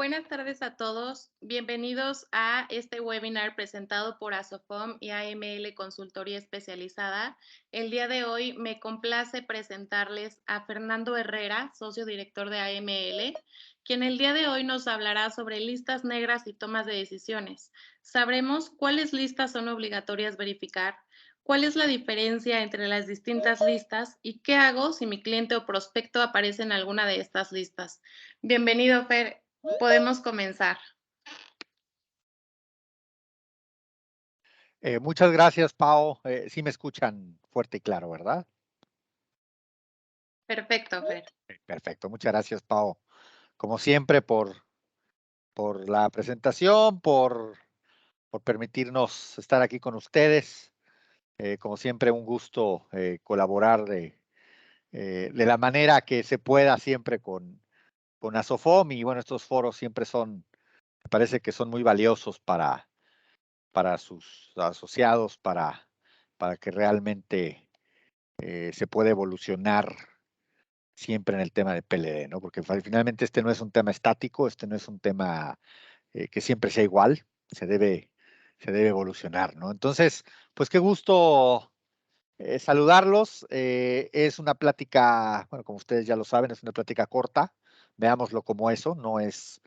Buenas tardes a todos. Bienvenidos a este webinar presentado por Asofom y AML Consultoría Especializada. El día de hoy me complace presentarles a Fernando Herrera, socio director de AML, quien el día de hoy nos hablará sobre listas negras y tomas de decisiones. Sabremos cuáles listas son obligatorias verificar, cuál es la diferencia entre las distintas listas y qué hago si mi cliente o prospecto aparece en alguna de estas listas. Bienvenido, Fer. Podemos comenzar. Muchas gracias, Pao. Sí me escuchan fuerte y claro, ¿verdad? Perfecto, Fer. Perfecto. Muchas gracias, Pao. Como siempre, por la presentación, por permitirnos estar aquí con ustedes. Como siempre, un gusto colaborar de la manera que se pueda siempre con Asofom. Y bueno, estos foros siempre me parece que son muy valiosos para sus asociados, para que realmente se pueda evolucionar siempre en el tema de PLD, ¿no? Porque finalmente este no es un tema estático, este no es un tema que siempre sea igual, se debe, se debe evolucionar, ¿no? Entonces, pues qué gusto saludarlos. Es una plática, bueno, como ustedes ya lo saben, es una plática corta, veámoslo como eso, no es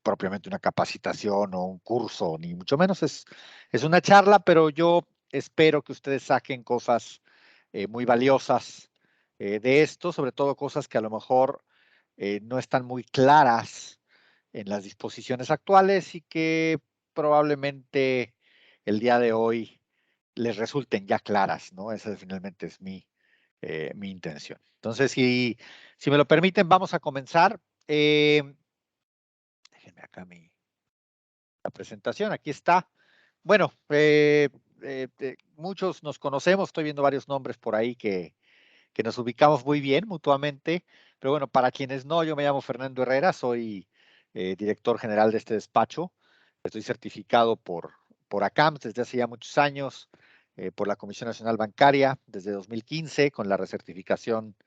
propiamente una capacitación o un curso, ni mucho menos, es una charla, pero yo espero que ustedes saquen cosas muy valiosas de esto, sobre todo cosas que a lo mejor no están muy claras en las disposiciones actuales y que probablemente el día de hoy les resulten ya claras, ¿no? Esa finalmente es mi intención. Entonces, si me lo permiten, vamos a comenzar. Déjenme acá la presentación, aquí está. Bueno, muchos nos conocemos, estoy viendo varios nombres por ahí que nos ubicamos muy bien mutuamente, pero bueno, para quienes no, yo me llamo Fernando Herrera, soy director general de este despacho, estoy certificado por ACAMS desde hace ya muchos años, por la Comisión Nacional Bancaria desde 2015, con la recertificación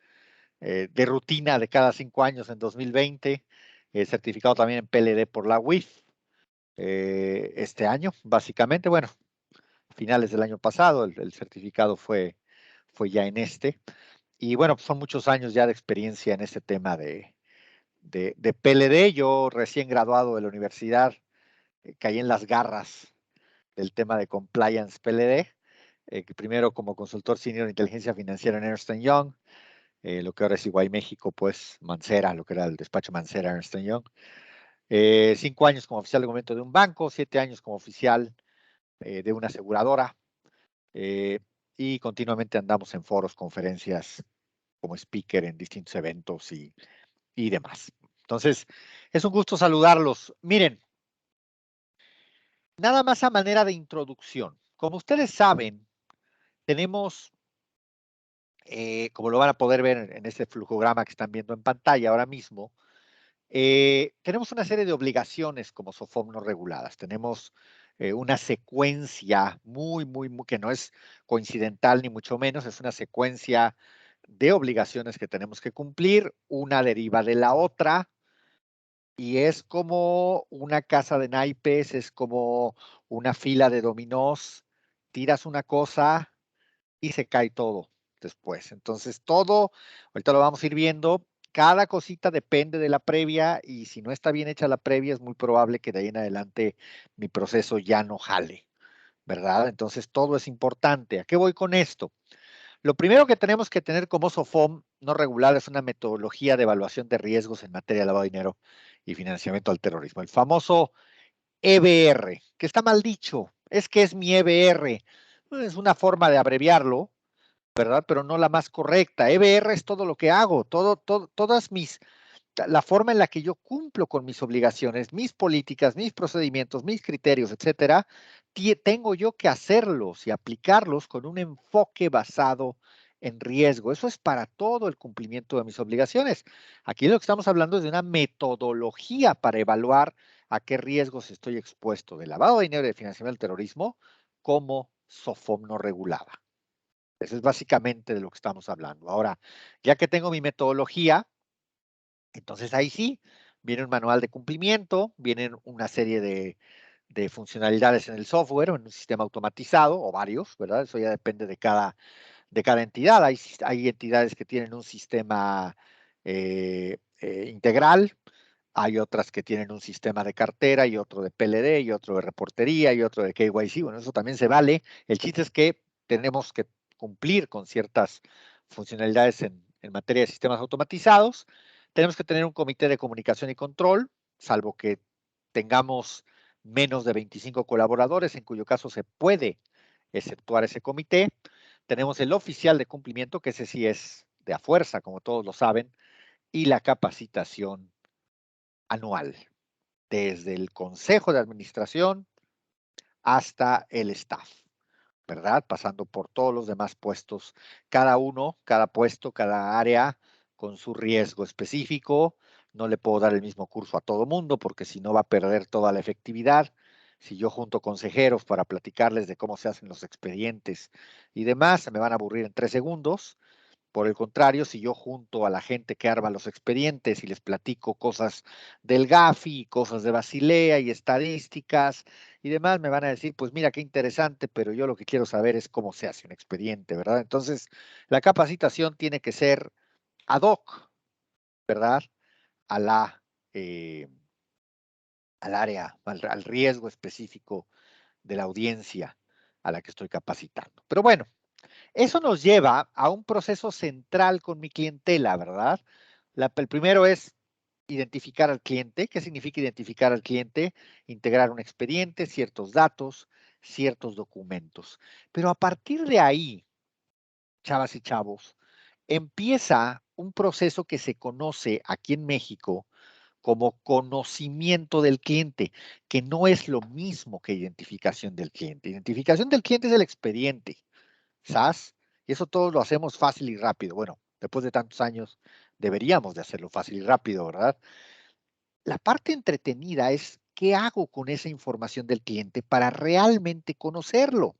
de rutina de cada 5 años en 2020, certificado también en PLD por la UIF este año, básicamente, bueno, finales del año pasado, el certificado fue ya en este. Y bueno, pues son muchos años ya de experiencia en este tema de PLD. Yo recién graduado de la universidad, caí en las garras del tema de compliance PLD, que primero como consultor senior de inteligencia financiera en Ernst Young, lo que ahora es Iguay México, pues Mancera, lo que era el despacho Mancera Ernst Young. 5 años como oficial de momento de un banco, 7 años como oficial de una aseguradora, eh, y continuamente andamos en foros, conferencias, como speaker en distintos eventos y demás. Entonces, es un gusto saludarlos. Miren, nada más a manera de introducción. Como ustedes saben, tenemos, como lo van a poder ver en este flujograma que están viendo en pantalla ahora mismo, tenemos una serie de obligaciones como SOFOM no reguladas. Tenemos una secuencia que no es coincidental ni mucho menos, es una secuencia de obligaciones que tenemos que cumplir, una deriva de la otra, y es como una casa de naipes, es como una fila de dominós, tiras una cosa y se cae todo después. Entonces, todo, ahorita lo vamos a ir viendo, cada cosita depende de la previa y si no está bien hecha la previa, es muy probable que de ahí en adelante mi proceso ya no jale, ¿verdad? Entonces, todo es importante. ¿A qué voy con esto? Lo primero que tenemos que tener como SOFOM no regular es una metodología de evaluación de riesgos en materia de lavado de dinero y financiamiento al terrorismo. El famoso EBR, que está mal dicho, es que es mi EBR. Es una forma de abreviarlo, ¿verdad? Pero no la más correcta. EBR es todo lo que hago, todas la forma en la que yo cumplo con mis obligaciones, mis políticas, mis procedimientos, mis criterios, etcétera, tengo yo que hacerlos y aplicarlos con un enfoque basado en riesgo. Eso es para todo el cumplimiento de mis obligaciones. Aquí lo que estamos hablando es de una metodología para evaluar a qué riesgos estoy expuesto de lavado de dinero y de financiamiento del terrorismo como SOFOM no regulada. Eso es básicamente de lo que estamos hablando. Ahora, ya que tengo mi metodología, entonces ahí sí, Viene un manual de cumplimiento, vienen una serie de funcionalidades en el software o en un sistema automatizado o varios, ¿verdad? Eso ya depende de cada entidad. Hay entidades que tienen un sistema integral, hay otras que tienen un sistema de cartera y otro de PLD y otro de reportería y otro de KYC. Bueno, eso también se vale. El chiste es que tenemos que cumplir con ciertas funcionalidades en materia de sistemas automatizados. Tenemos que tener un comité de comunicación y control, salvo que tengamos menos de 25 colaboradores, en cuyo caso se puede exceptuar ese comité. Tenemos el oficial de cumplimiento, que ese sí es de a fuerza, como todos lo saben, y la capacitación anual, desde el consejo de administración hasta el staff, ¿verdad? Pasando por todos los demás puestos, cada uno, cada puesto, cada área con su riesgo específico. No le puedo dar el mismo curso a todo mundo porque si no va a perder toda la efectividad. Si yo junto consejeros para platicarles de cómo se hacen los expedientes y demás, se me van a aburrir en 3 segundos. Por el contrario, si yo junto a la gente que arma los expedientes y les platico cosas del GAFI, cosas de Basilea y estadísticas y demás, me van a decir, pues mira qué interesante, pero yo lo que quiero saber es cómo se hace un expediente, ¿verdad? Entonces, la capacitación tiene que ser ad hoc, ¿verdad? A la, eh, al área, al riesgo específico de la audiencia a la que estoy capacitando. Pero bueno, eso nos lleva a un proceso central con mi clientela, ¿verdad? El primero es identificar al cliente. ¿Qué significa identificar al cliente? Integrar un expediente, ciertos datos, ciertos documentos. Pero a partir de ahí, chavas y chavos, empieza un proceso que se conoce aquí en México como conocimiento del cliente, que no es lo mismo que identificación del cliente. Identificación del cliente es el expediente. ¿Sabes? Y eso todos lo hacemos fácil y rápido. Bueno, después de tantos años deberíamos de hacerlo fácil y rápido, ¿verdad? La parte entretenida es qué hago con esa información del cliente para realmente conocerlo,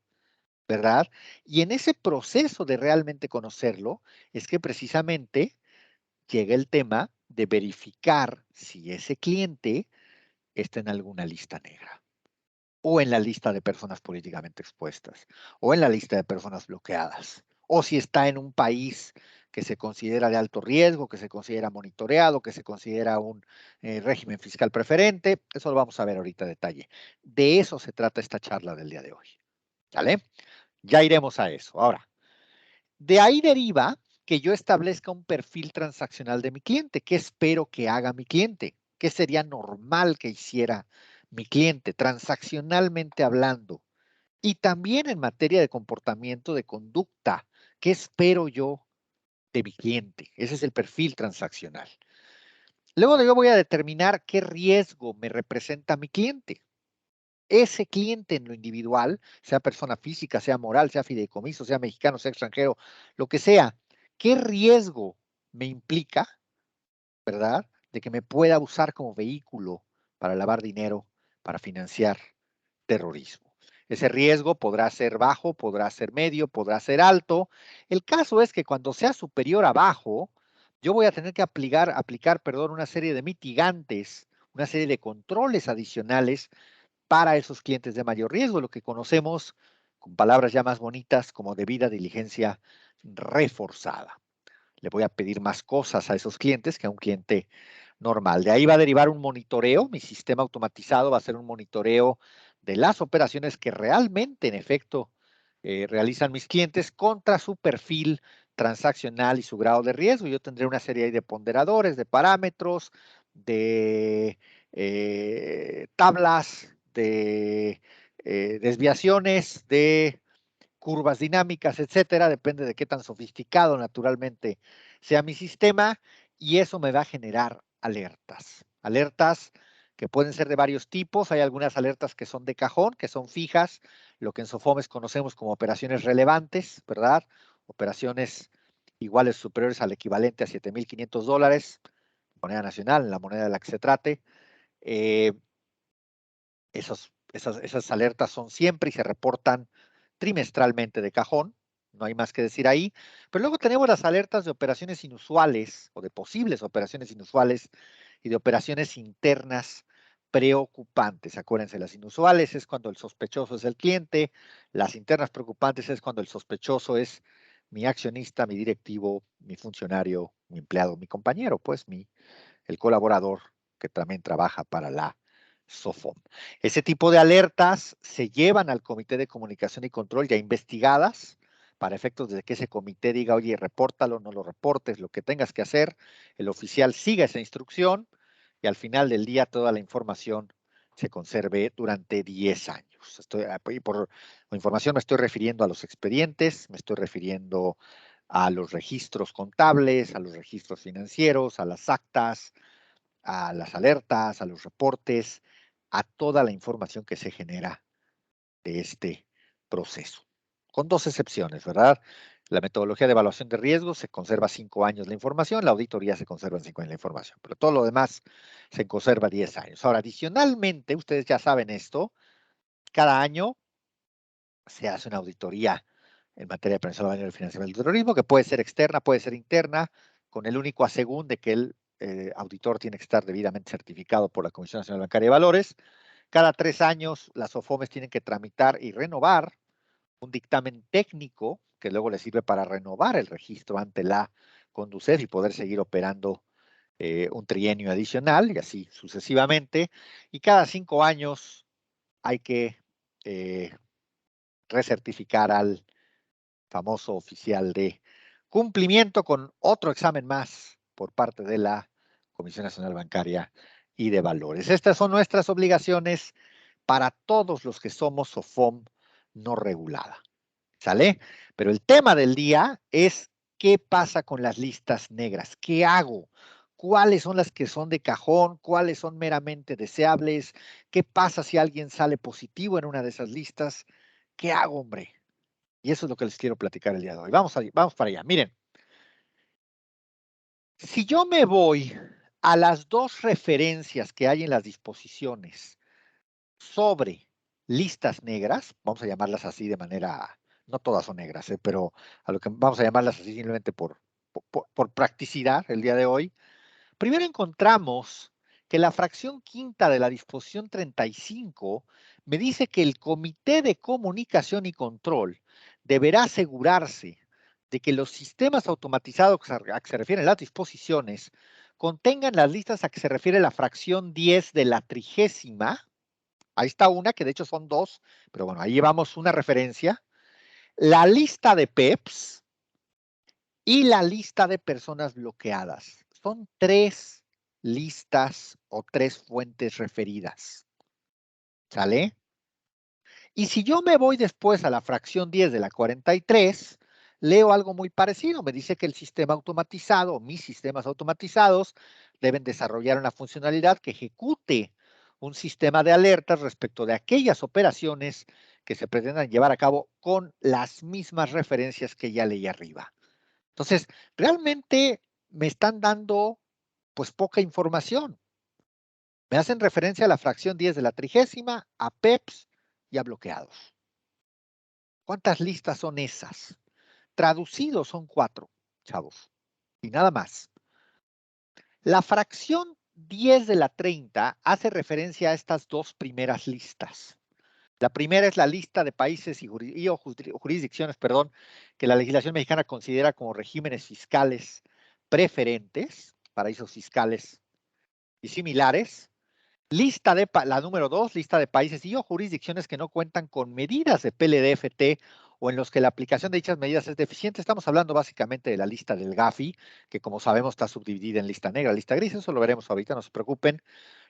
¿verdad? Y en ese proceso de realmente conocerlo es que precisamente llega el tema de verificar si ese cliente está en alguna lista negra o en la lista de personas políticamente expuestas, o en la lista de personas bloqueadas, o si está en un país que se considera de alto riesgo, que se considera monitoreado, que se considera un régimen fiscal preferente. Eso lo vamos a ver ahorita a detalle. De eso se trata esta charla del día de hoy. ¿Sale? Ya iremos a eso. Ahora, de ahí deriva que yo establezca un perfil transaccional de mi cliente. ¿Qué espero que haga mi cliente? ¿Qué sería normal que hiciera mi cliente transaccionalmente hablando? Y también en materia de comportamiento, de conducta. ¿Qué espero yo de mi cliente? Ese es el perfil transaccional. Luego de ello voy a determinar qué riesgo me representa mi cliente. Ese cliente en lo individual, sea persona física, sea moral, sea fideicomiso, sea mexicano, sea extranjero, lo que sea, ¿qué riesgo me implica, verdad, de que me pueda usar como vehículo para lavar dinero, para financiar terrorismo? Ese riesgo podrá ser bajo, podrá ser medio, podrá ser alto. El caso es que cuando sea superior a bajo, yo voy a tener que aplicar, perdón, una serie de mitigantes, una serie de controles adicionales para esos clientes de mayor riesgo, lo que conocemos con palabras ya más bonitas como debida diligencia reforzada. Le voy a pedir más cosas a esos clientes que a un cliente normal. De ahí va a derivar un monitoreo. Mi sistema automatizado va a ser un monitoreo de las operaciones que realmente, en efecto, realizan mis clientes contra su perfil transaccional y su grado de riesgo. Yo tendré una serie de ponderadores, de parámetros, de tablas, de desviaciones, de curvas dinámicas, etcétera, depende de qué tan sofisticado naturalmente sea mi sistema, y eso me va a generar alertas. Alertas que pueden ser de varios tipos. Hay algunas alertas que son de cajón, que son fijas, lo que en Sofomes conocemos como operaciones relevantes, ¿verdad? Operaciones iguales o superiores al equivalente a $7,500, moneda nacional, en la moneda de la que se trate. Eh, esas alertas son siempre y se reportan trimestralmente de cajón, no hay más que decir ahí. Pero luego tenemos las alertas de operaciones inusuales o de posibles operaciones inusuales y de operaciones internas preocupantes. Acuérdense, las inusuales es cuando el sospechoso es el cliente, las internas preocupantes es cuando el sospechoso es mi accionista, mi directivo, mi funcionario, mi empleado, mi compañero, pues el colaborador que también trabaja para la SOFOM. Ese tipo de alertas se llevan al Comité de Comunicación y Control ya investigadas para efectos de que ese comité diga, oye, repórtalo, no lo reportes, lo que tengas que hacer, el oficial siga esa instrucción y al final del día toda la información se conserve durante 10 años. Y por información me estoy refiriendo a los expedientes, me estoy refiriendo a los registros contables, a los registros financieros, a las actas, a las alertas, a los reportes, a toda la información que se genera de este proceso. Con dos excepciones, ¿verdad? La metodología de evaluación de riesgos se conserva 5 años la información, la auditoría se conserva en 5 años la información, pero todo lo demás se conserva 10 años. Ahora, adicionalmente, ustedes ya saben esto, cada año se hace una auditoría en materia de prevención del financiamiento del terrorismo, que puede ser externa, puede ser interna, con el único asegún de que el auditor tiene que estar debidamente certificado por la Comisión Nacional Bancaria de Valores. Cada 3 años las OFOMES tienen que tramitar y renovar un dictamen técnico que luego les sirve para renovar el registro ante la Conducef y poder seguir operando un trienio adicional y así sucesivamente. Y cada 5 años hay que recertificar al famoso oficial de cumplimiento con otro examen más por parte de la Comisión Nacional Bancaria y de Valores. Estas son nuestras obligaciones para todos los que somos SOFOM no regulada. ¿Sale? Pero el tema del día es qué pasa con las listas negras. ¿Qué hago? ¿Cuáles son las que son de cajón? ¿Cuáles son meramente deseables? ¿Qué pasa si alguien sale positivo en una de esas listas? ¿Qué hago, hombre? Y eso es lo que les quiero platicar el día de hoy. Vamos para allá. Miren, si yo me voy a las dos referencias que hay en las disposiciones sobre listas negras, vamos a llamarlas así de manera, no todas son negras, pero a lo que vamos a llamarlas así simplemente por practicidad el día de hoy, primero encontramos que la fracción quinta de la disposición 35 me dice que el Comité de Comunicación y Control deberá asegurarse de que los sistemas automatizados a que se refieren las disposiciones contengan las listas a que se refiere la fracción 10 de la 30ª. Ahí está una, que de hecho son dos, pero bueno, ahí llevamos una referencia. La lista de PEPs y la lista de personas bloqueadas. Son 3 listas o 3 fuentes referidas. ¿Sale? Y si yo me voy después a la fracción 10 de la 43, leo algo muy parecido. Me dice que el sistema automatizado, mis sistemas automatizados, deben desarrollar una funcionalidad que ejecute un sistema de alertas respecto de aquellas operaciones que se pretendan llevar a cabo con las mismas referencias que ya leí arriba. Entonces, realmente me están dando pues poca información. Me hacen referencia a la fracción 10 de la 30ª, a PEPs y a bloqueados. ¿Cuántas listas son esas? Traducidos son 4, chavos, y nada más. La fracción 10 de la 30 hace referencia a estas dos primeras listas. La primera es la lista de países y jurisdicciones, perdón, que la legislación mexicana considera como regímenes fiscales preferentes, paraísos fiscales y similares. La número 2, lista de países y o jurisdicciones que no cuentan con medidas de PLDFT o en los que la aplicación de dichas medidas es deficiente. Estamos hablando básicamente de la lista del GAFI, que como sabemos está subdividida en lista negra, lista gris, eso lo veremos ahorita, no se preocupen.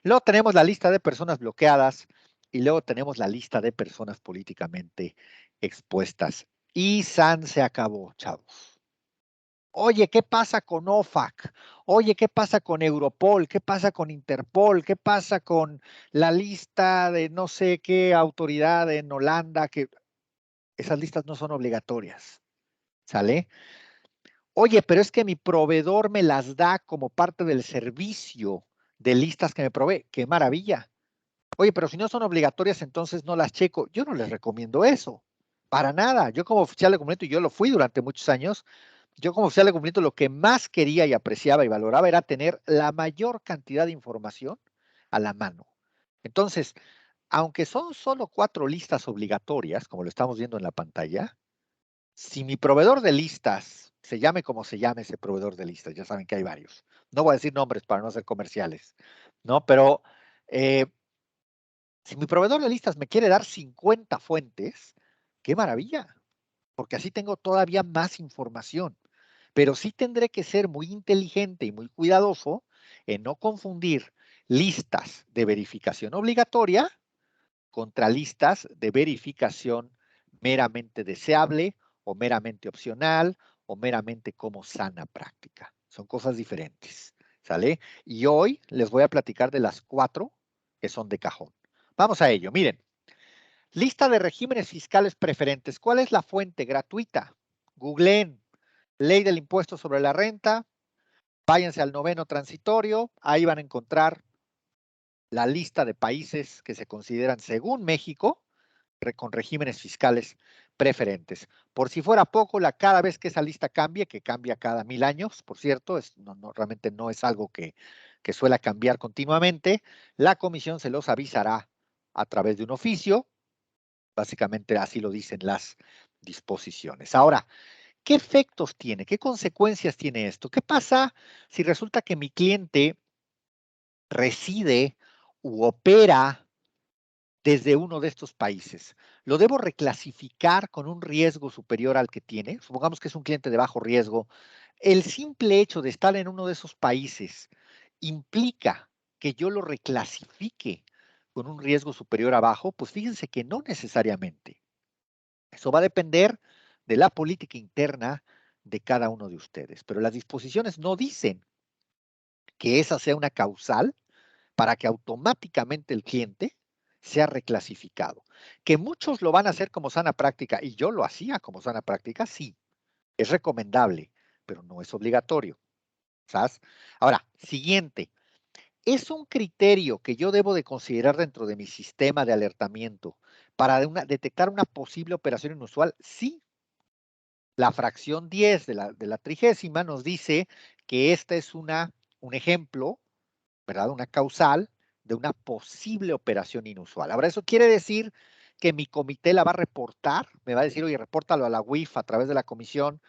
Luego tenemos la lista de personas bloqueadas y luego tenemos la lista de personas políticamente expuestas. Y San se acabó, chavos. Oye, ¿qué pasa con OFAC? Oye, ¿qué pasa con Europol? ¿Qué pasa con Interpol? ¿Qué pasa con la lista de no sé qué autoridad en Holanda? Que esas listas no son obligatorias, ¿sale? Oye, pero es que mi proveedor me las da como parte del servicio de listas que me provee. ¡Qué maravilla! Oye, pero si no son obligatorias, entonces no las checo. Yo no les recomiendo eso, para nada. Yo como oficial de cumplimiento, y yo lo fui durante muchos años, yo como oficial de cumplimiento lo que más quería y apreciaba y valoraba era tener la mayor cantidad de información a la mano. Entonces, aunque son solo 4 listas obligatorias, como lo estamos viendo en la pantalla, si mi proveedor de listas, se llame como se llame ese proveedor de listas, ya saben que hay varios. No voy a decir nombres para no ser comerciales, ¿no? Pero eh, si mi proveedor de listas me quiere dar 50 fuentes, qué maravilla, porque así tengo todavía más información. Pero sí tendré que ser muy inteligente y muy cuidadoso en no confundir listas de verificación obligatoria contra listas de verificación meramente deseable o meramente opcional o meramente como sana práctica. Son cosas diferentes, ¿sale? Y hoy les voy a platicar de las 4 que son de cajón. Vamos a ello. Miren, lista de regímenes fiscales preferentes. ¿Cuál es la fuente gratuita? Googleen Ley del Impuesto sobre la Renta, váyanse al 9º transitorio, ahí van a encontrar la lista de países que se consideran, según México, con regímenes fiscales preferentes. Por si fuera poco, cada vez que esa lista cambie, que cambia cada 1000 años, por cierto, realmente no es algo que suele cambiar continuamente, la comisión se los avisará a través de un oficio, básicamente así lo dicen las disposiciones. Ahora, ¿qué efectos tiene? ¿Qué consecuencias tiene esto? ¿Qué pasa si resulta que mi cliente reside u opera desde uno de estos países? ¿Lo debo reclasificar con un riesgo superior al que tiene? Supongamos que es un cliente de bajo riesgo. El simple hecho de estar en uno de esos países implica que yo lo reclasifique con un riesgo superior a bajo. Pues fíjense que no necesariamente. Eso va a depender de la política interna de cada uno de ustedes. Pero las disposiciones no dicen que esa sea una causal para que automáticamente el cliente sea reclasificado. Que muchos lo van a hacer como sana práctica, y yo lo hacía como sana práctica, sí, es recomendable, pero no es obligatorio. ¿Sabes? Ahora, siguiente, ¿es un criterio que yo debo de considerar dentro de mi sistema de alertamiento para detectar una posible operación inusual? Sí. La fracción 10 de la 30ª nos dice que esta es un ejemplo, ¿verdad? Una causal de una posible operación inusual. Ahora, eso quiere decir que mi comité la va a reportar, me va a decir, oye, repórtalo a la UIF a través de la comisión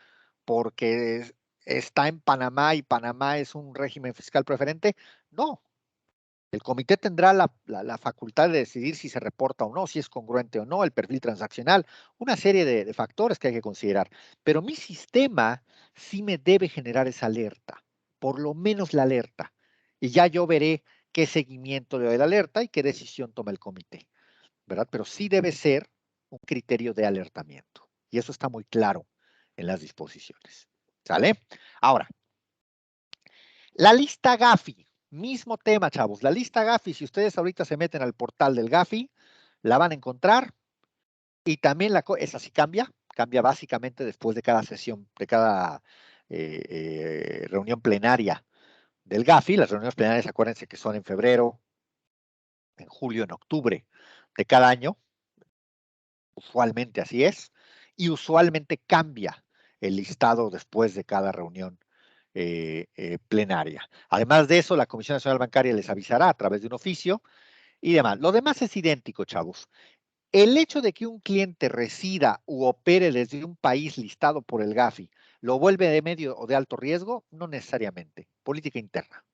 porque está en Panamá y Panamá es un régimen fiscal preferente. No, el comité tendrá la facultad de decidir si se reporta o no, si es congruente o no, el perfil transaccional, una serie de factores que hay que considerar. Pero mi sistema sí me debe generar esa alerta, por lo menos la alerta. Y ya yo veré qué seguimiento le doy a la alerta y qué decisión toma el comité, ¿verdad? Pero sí debe ser un criterio de alertamiento. Y eso está muy claro en las disposiciones. ¿Sale? Ahora, la lista Gafi, mismo tema, chavos. La lista Gafi, si ustedes ahorita se meten al portal del Gafi, la van a encontrar. Y también esa sí cambia básicamente después de cada sesión, de cada reunión plenaria del Gafi. Las reuniones plenarias, acuérdense que son en febrero, en julio, en octubre de cada año. Usualmente así es. Y usualmente cambia el listado después de cada reunión plenaria. Además de eso, la Comisión Nacional Bancaria les avisará a través de un oficio y demás. Lo demás es idéntico, chavos. El hecho de que un cliente resida u opere desde un país listado por el Gafi lo vuelve de medio o de alto riesgo, no necesariamente. Política interna.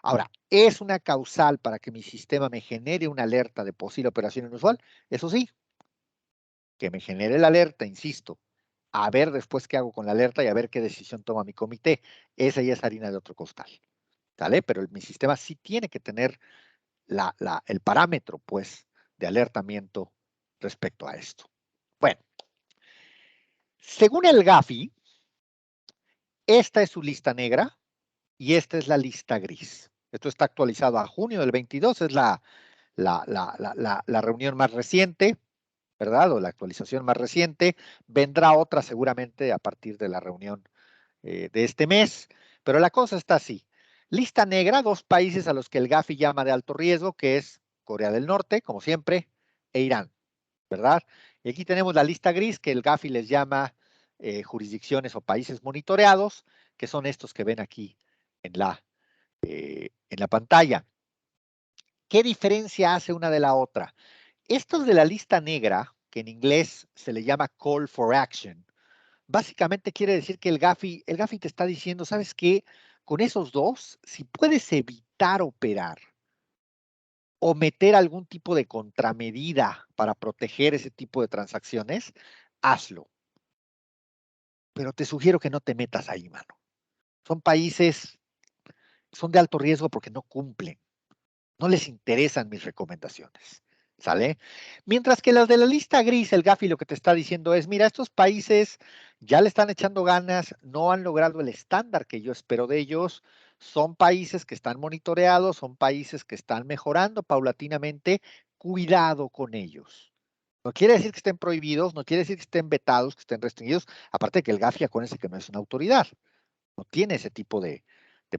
Ahora, ¿es una causal para que mi sistema me genere una alerta de posible operación inusual? Eso sí, que me genere la alerta, insisto, a ver después qué hago con la alerta y a ver qué decisión toma mi comité. Esa ya es harina de otro costal, ¿sale? Pero mi sistema sí tiene que tener el parámetro, pues, de alertamiento respecto a esto. Bueno, según el Gafi, esta es su lista negra y esta es la lista gris. Esto está actualizado a junio del 22, es la reunión más reciente, ¿verdad? O la actualización más reciente. Vendrá otra seguramente a partir de la reunión de este mes, pero la cosa está así. Lista negra, 2 países a los que el Gafi llama de alto riesgo, que es Corea del Norte, como siempre, e Irán, ¿verdad? Y aquí tenemos la lista gris que el Gafi les llama jurisdicciones o países monitoreados, que son estos que ven aquí en la pantalla. ¿Qué diferencia hace una de la otra? Estos de la lista negra, que en inglés se le llama Call for Action, básicamente quiere decir que el GAFI te está diciendo, ¿sabes qué? Con esos dos, si puedes evitar operar o meter algún tipo de contramedida para proteger ese tipo de transacciones, hazlo. Pero te sugiero que no te metas ahí, mano. Son países, son de alto riesgo porque no cumplen. No les interesan mis recomendaciones. ¿Sale? Mientras que las de la lista gris, el GAFI lo que te está diciendo es, mira, estos países ya le están echando ganas, no han logrado el estándar que yo espero de ellos, son países que están monitoreados, son países que están mejorando paulatinamente, cuidado con ellos. No quiere decir que estén prohibidos, no quiere decir que estén vetados, que estén restringidos, aparte de que el GAFI, acuérdense que no es una autoridad, no tiene ese tipo de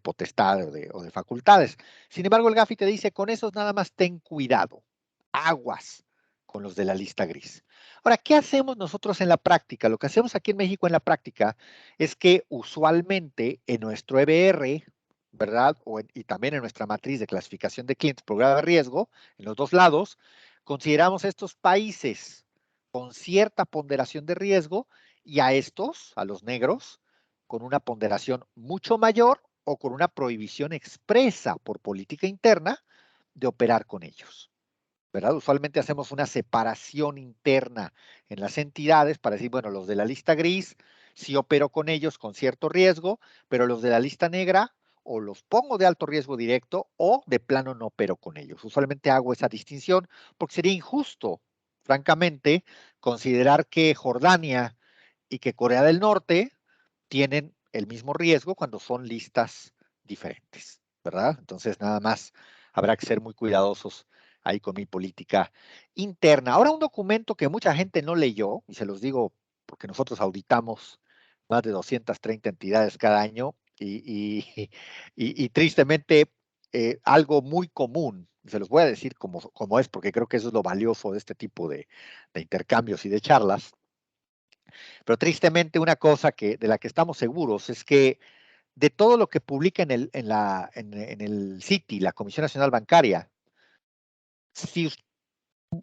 potestad o de facultades. Sin embargo, el GAFI te dice, con esos nada más ten cuidado, aguas con los de la lista gris. Ahora, ¿qué hacemos nosotros en la práctica? Lo que hacemos aquí en México en la práctica es que usualmente en nuestro EBR, ¿verdad? Y también en nuestra matriz de clasificación de clientes por grado de riesgo, en los dos lados, consideramos estos países con cierta ponderación de riesgo y a estos, a los negros, con una ponderación mucho mayor o con una prohibición expresa por política interna de operar con ellos. ¿Verdad? Usualmente hacemos una separación interna en las entidades para decir, bueno, los de la lista gris sí opero con ellos con cierto riesgo, pero los de la lista negra o los pongo de alto riesgo directo o de plano no opero con ellos. Usualmente hago esa distinción porque sería injusto, francamente, considerar que Jordania y que Corea del Norte tienen el mismo riesgo cuando son listas diferentes, ¿verdad? Entonces, nada más habrá que ser muy cuidadosos ahí con mi política interna. Ahora, un documento que mucha gente no leyó, y se los digo porque nosotros auditamos más de 230 entidades cada año y tristemente algo muy común, se los voy a decir como es, porque creo que eso es lo valioso de este tipo de intercambios y de charlas, pero tristemente una cosa de la que estamos seguros es que de todo lo que publica en el CITI, la Comisión Nacional Bancaria, si,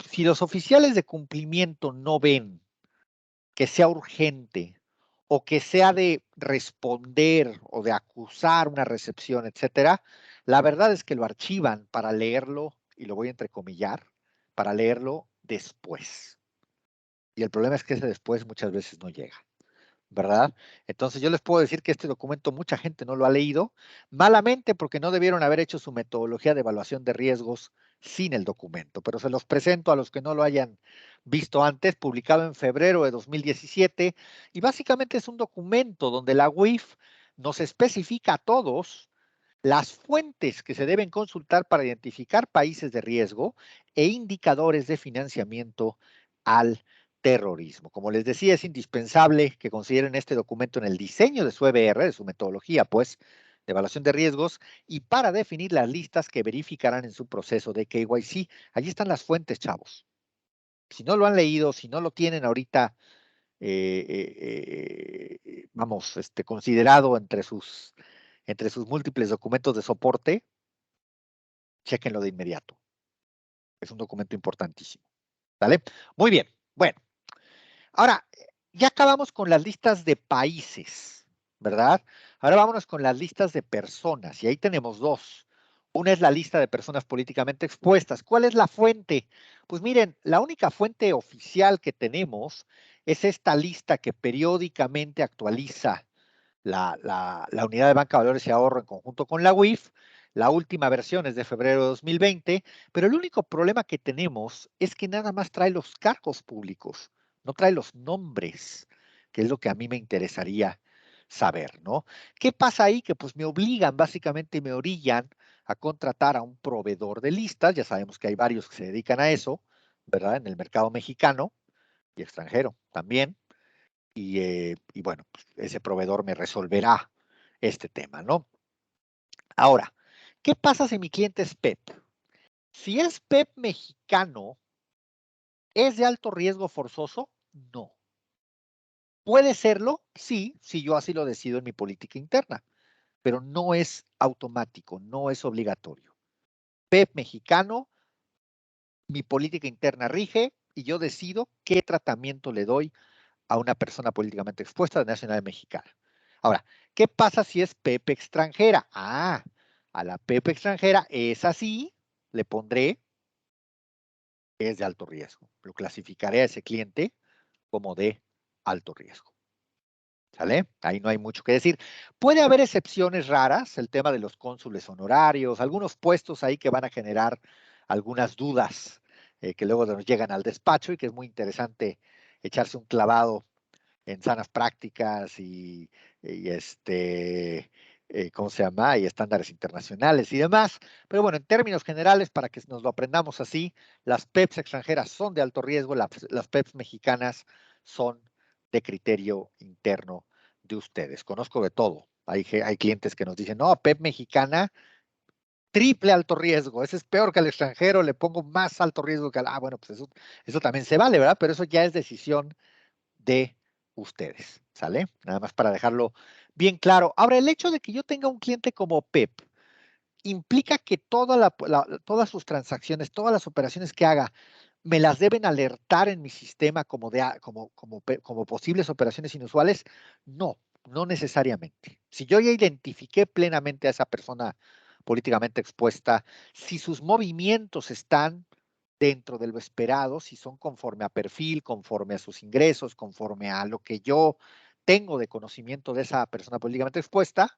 si los oficiales de cumplimiento no ven que sea urgente o que sea de responder o de acusar una recepción, etcétera, la verdad es que lo archivan para leerlo, y lo voy a entrecomillar, para leerlo después. Y el problema es que ese después muchas veces no llega. ¿Verdad? Entonces yo les puedo decir que este documento mucha gente no lo ha leído, malamente porque no debieron haber hecho su metodología de evaluación de riesgos sin el documento, pero se los presento a los que no lo hayan visto antes, publicado en febrero de 2017, y básicamente es un documento donde la UIF nos especifica a todos las fuentes que se deben consultar para identificar países de riesgo e indicadores de financiamiento al terrorismo. Como les decía, es indispensable que consideren este documento en el diseño de su EBR, de su metodología, pues, de evaluación de riesgos, y para definir las listas que verificarán en su proceso de KYC. Allí están las fuentes, chavos. Si no lo han leído, si no lo tienen ahorita, vamos, considerado entre sus múltiples documentos de soporte, chequenlo de inmediato. Es un documento importantísimo. ¿Vale? Muy bien. Bueno, ahora, ya acabamos con las listas de países, ¿verdad? Ahora vámonos con las listas de personas, y ahí tenemos dos. Una es la lista de personas políticamente expuestas. ¿Cuál es la fuente? Pues miren, la única fuente oficial que tenemos es esta lista que periódicamente actualiza la Unidad de Banca de Valores y Ahorro en conjunto con la UIF. La última versión es de febrero de 2020, pero el único problema que tenemos es que nada más trae los cargos públicos, no trae los nombres, que es lo que a mí me interesaría saber, ¿no? ¿Qué pasa ahí? Que pues me obligan, básicamente me orillan a contratar a un proveedor de listas, ya sabemos que hay varios que se dedican a eso, ¿verdad? En el mercado mexicano y extranjero también, y bueno, pues ese proveedor me resolverá este tema, ¿no? Ahora, ¿qué pasa si mi cliente es PEP? Si es PEP mexicano, ¿es de alto riesgo forzoso? No. ¿Puede serlo? Sí, si yo así lo decido en mi política interna, pero no es automático, no es obligatorio. PEP mexicano, mi política interna rige y yo decido qué tratamiento le doy a una persona políticamente expuesta de nacionalidad mexicana. Ahora, ¿qué pasa si es PEP extranjera? Ah, a la PEP extranjera es así, le pondré que es de alto riesgo. Lo clasificaré a ese cliente como de alto riesgo. ¿Sale? Ahí no hay mucho que decir. Puede haber excepciones raras, el tema de los cónsules honorarios, algunos puestos ahí que van a generar algunas dudas que luego nos llegan al despacho y que es muy interesante echarse un clavado en sanas prácticas y ¿cómo se llama? Y estándares internacionales y demás. Pero bueno, en términos generales, para que nos lo aprendamos así, las PEPs extranjeras son de alto riesgo, las PEPs mexicanas son de criterio interno de ustedes. Conozco de todo. Hay clientes que nos dicen, no, PEP mexicana, triple alto riesgo, ese es peor que al extranjero, le pongo más alto riesgo que al... Ah, bueno, pues eso también se vale, ¿verdad? Pero eso ya es decisión de ustedes, ¿sale? Nada más para dejarlo bien claro. Ahora, el hecho de que yo tenga un cliente como PEP implica que todas sus transacciones, todas las operaciones que haga, me las deben alertar en mi sistema como posibles operaciones inusuales. No, no necesariamente. Si yo ya identifiqué plenamente a esa persona políticamente expuesta, si sus movimientos están dentro de lo esperado, si son conforme a perfil, conforme a sus ingresos, conforme a lo que yo tengo de conocimiento de esa persona políticamente expuesta,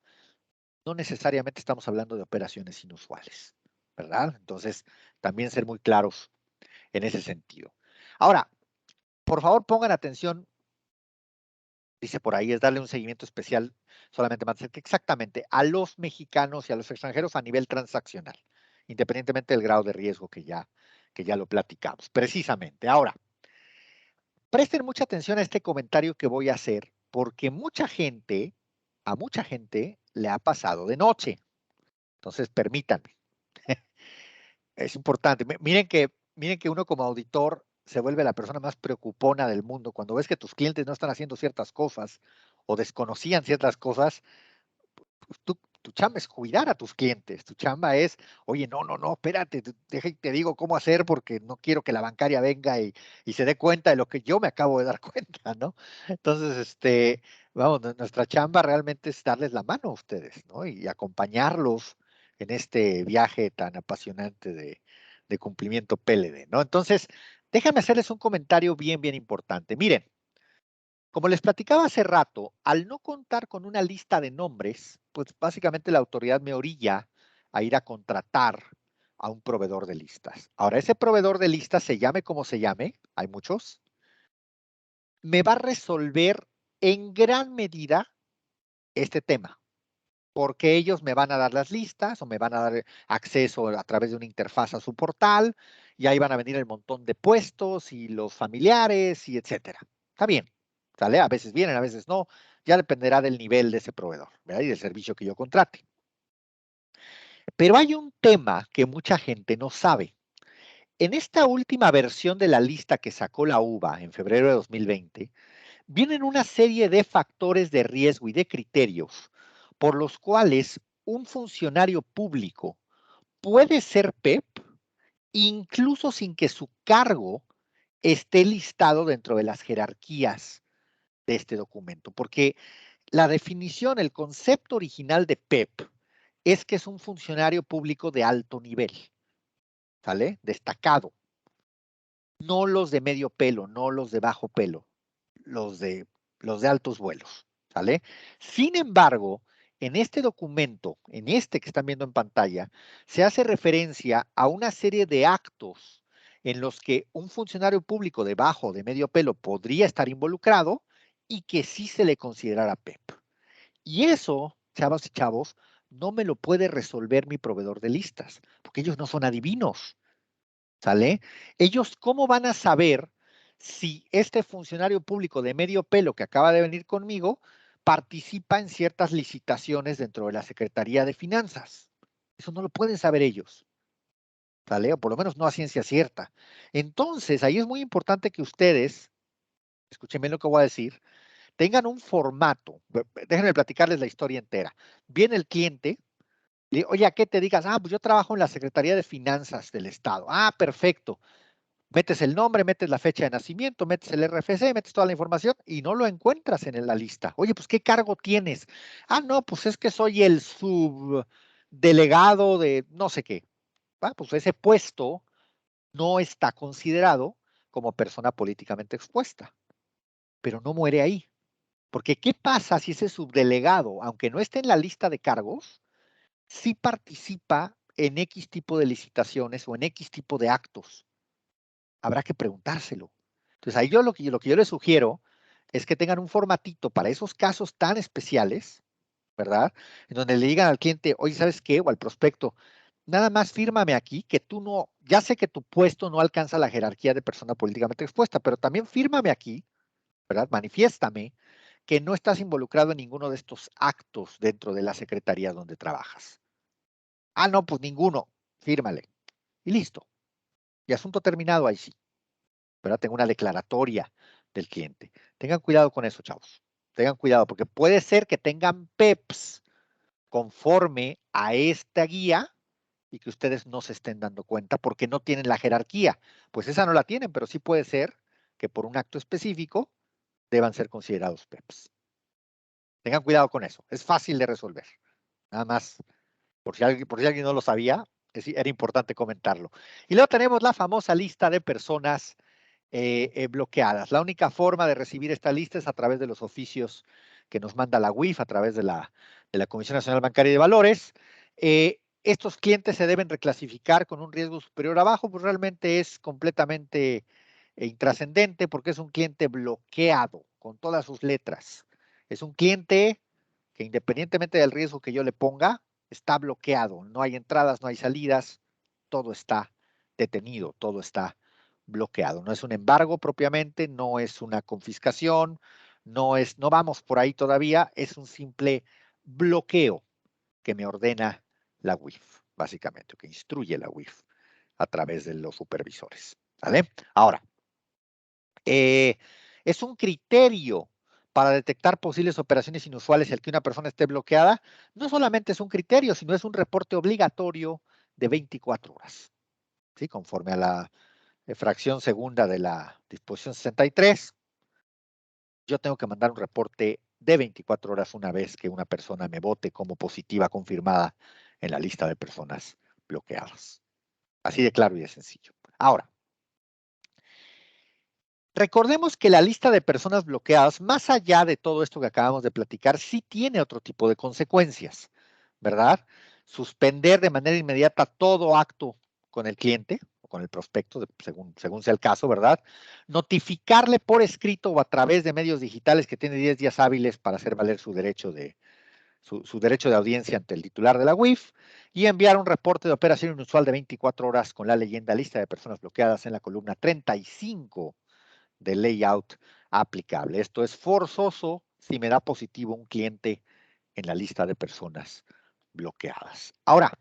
no necesariamente estamos hablando de operaciones inusuales, ¿verdad? Entonces, también ser muy claros en ese sentido. Ahora, por favor, pongan atención, dice por ahí, es darle un seguimiento especial solamente más cerca, exactamente a los mexicanos y a los extranjeros a nivel transaccional, independientemente del grado de riesgo que ya lo platicamos. Precisamente. Ahora, presten mucha atención a este comentario que voy a hacer, porque a mucha gente le ha pasado de noche. Entonces, permítanme. Es importante. Miren que uno como auditor se vuelve la persona más preocupona del mundo. Cuando ves que tus clientes no están haciendo ciertas cosas o desconocían ciertas cosas, pues tu chamba es cuidar a tus clientes. Tu chamba es, oye, no, no, no, espérate, deja y te digo cómo hacer porque no quiero que la bancaria venga y se dé cuenta de lo que yo me acabo de dar cuenta, ¿no? Entonces, vamos, nuestra chamba realmente es darles la mano a ustedes, ¿no? Y acompañarlos en este viaje tan apasionante de cumplimiento PLD, ¿no? Entonces, déjame hacerles un comentario bien, bien importante. Miren, como les platicaba hace rato, al no contar con una lista de nombres, pues básicamente la autoridad me orilla a ir a contratar a un proveedor de listas. Ahora, ese proveedor de listas, se llame como se llame, hay muchos, me va a resolver en gran medida este tema, porque ellos me van a dar las listas o me van a dar acceso a través de una interfaz a su portal y ahí van a venir el montón de puestos y los familiares y etcétera. Está bien, ¿sale? A veces vienen, a veces no. Ya dependerá del nivel de ese proveedor, ¿verdad? Y del servicio que yo contrate. Pero hay un tema que mucha gente no sabe. En esta última versión de la lista que sacó la UBA en febrero de 2020, vienen una serie de factores de riesgo y de criterios por los cuales un funcionario público puede ser PEP incluso sin que su cargo esté listado dentro de las jerarquías de este documento, porque la definición, el concepto original de PEP es que es un funcionario público de alto nivel, ¿sale? Destacado. No los de medio pelo, no los de bajo pelo, los de, los de altos vuelos, ¿sale? Sin embargo, en este documento, en este que están viendo en pantalla, se hace referencia a una serie de actos en los que un funcionario público de bajo, de medio pelo, podría estar involucrado y que sí se le considerara PEP. Y eso, chavas y chavos, no me lo puede resolver mi proveedor de listas, porque ellos no son adivinos. ¿Sale? Ellos, ¿cómo van a saber si este funcionario público de medio pelo que acaba de venir conmigo participa en ciertas licitaciones dentro de la Secretaría de Finanzas? Eso no lo pueden saber ellos, ¿sale? O por lo menos no a ciencia cierta. Entonces, ahí es muy importante que ustedes, escúchenme lo que voy a decir, tengan un formato. Déjenme platicarles la historia entera. Viene el cliente, oye, ¿a qué te digas? Ah, pues yo trabajo en la Secretaría de Finanzas del Estado. Ah, perfecto. Metes el nombre, metes la fecha de nacimiento, metes el RFC, metes toda la información y no lo encuentras en la lista. Oye, pues ¿qué cargo tienes? Ah, no, pues es que soy el subdelegado de no sé qué. Ah, pues ese puesto no está considerado como persona políticamente expuesta, pero no muere ahí. Porque ¿qué pasa si ese subdelegado, aunque no esté en la lista de cargos, sí participa en X tipo de licitaciones o en X tipo de actos? Habrá que preguntárselo. Entonces, ahí lo que yo les sugiero es que tengan un formatito para esos casos tan especiales, ¿verdad? En donde le digan al cliente, oye, ¿sabes qué? O al prospecto, nada más fírmame aquí que tú no, ya sé que tu puesto no alcanza la jerarquía de persona políticamente expuesta, pero también fírmame aquí, ¿verdad? Manifiéstame que no estás involucrado en ninguno de estos actos dentro de la secretaría donde trabajas. Ah, no, pues ninguno, fírmale. Y listo. Y asunto terminado ahí sí. ¿Verdad? Tengo una declaratoria del cliente. Tengan cuidado con eso, chavos. Tengan cuidado, porque puede ser que tengan PEPs conforme a esta guía y que ustedes no se estén dando cuenta porque no tienen la jerarquía. Pues esa no la tienen, pero sí puede ser que por un acto específico deban ser considerados PEPs. Tengan cuidado con eso. Es fácil de resolver. Nada más, por si alguien no lo sabía, era importante comentarlo. Y luego tenemos la famosa lista de personas bloqueadas. La única forma de recibir esta lista es a través de los oficios que nos manda la UIF, a través de la Comisión Nacional Bancaria y de Valores. Estos clientes se deben reclasificar con un riesgo superior a bajo, pues realmente es completamente intrascendente porque es un cliente bloqueado con todas sus letras. Es un cliente que independientemente del riesgo que yo le ponga, está bloqueado. No hay entradas, no hay salidas, todo está detenido, todo está bloqueado. No es un embargo propiamente, no es una confiscación, no vamos por ahí todavía, es un simple bloqueo que me ordena la UIF, básicamente, que instruye la UIF a través de los supervisores. ¿Vale? Ahora, es un criterio para detectar posibles operaciones inusuales el que una persona esté bloqueada. No solamente es un criterio, sino es un reporte obligatorio de 24 horas, ¿sí? Conforme a la fracción segunda de la disposición 63, yo tengo que mandar un reporte de 24 horas una vez que una persona me vote como positiva confirmada en la lista de personas bloqueadas. Así de claro y de sencillo. Ahora, recordemos que la lista de personas bloqueadas, más allá de todo esto que acabamos de platicar, sí tiene otro tipo de consecuencias, ¿verdad? Suspender de manera inmediata todo acto con el cliente o con el prospecto, según sea el caso, ¿verdad? Notificarle por escrito o a través de medios digitales que tiene 10 días hábiles para hacer valer su derecho de audiencia ante el titular de la UIF y enviar un reporte de operación inusual de 24 horas con la leyenda lista de personas bloqueadas en la columna 35 de layout aplicable. Esto es forzoso si me da positivo un cliente en la lista de personas bloqueadas. Ahora,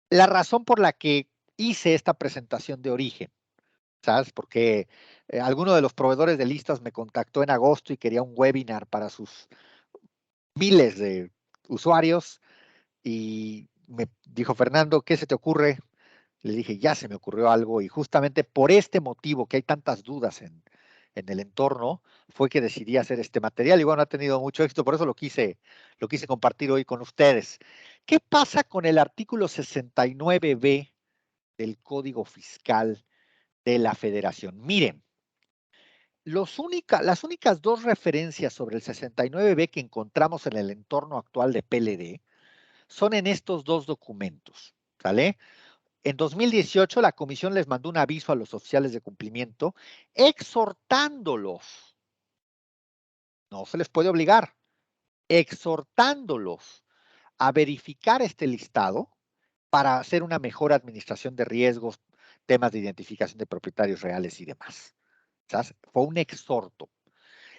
la razón por la que hice esta presentación de origen, ¿sabes? Porque alguno de los proveedores de listas me contactó en agosto y quería un webinar para sus miles de usuarios y me dijo, Fernando, ¿qué se te ocurre? Le dije, ya se me ocurrió algo y justamente por este motivo que hay tantas dudas en el entorno, fue que decidí hacer este material y bueno, ha tenido mucho éxito, por eso lo quise compartir hoy con ustedes. ¿Qué pasa con el artículo 69B del Código Fiscal de la Federación? Miren, las únicas dos referencias sobre el 69B que encontramos en el entorno actual de PLD son en estos dos documentos, ¿sale? En 2018, la comisión les mandó un aviso a los oficiales de cumplimiento exhortándolos, no se les puede obligar, exhortándolos a verificar este listado para hacer una mejor administración de riesgos, temas de identificación de propietarios reales y demás. ¿Sabes? Fue un exhorto.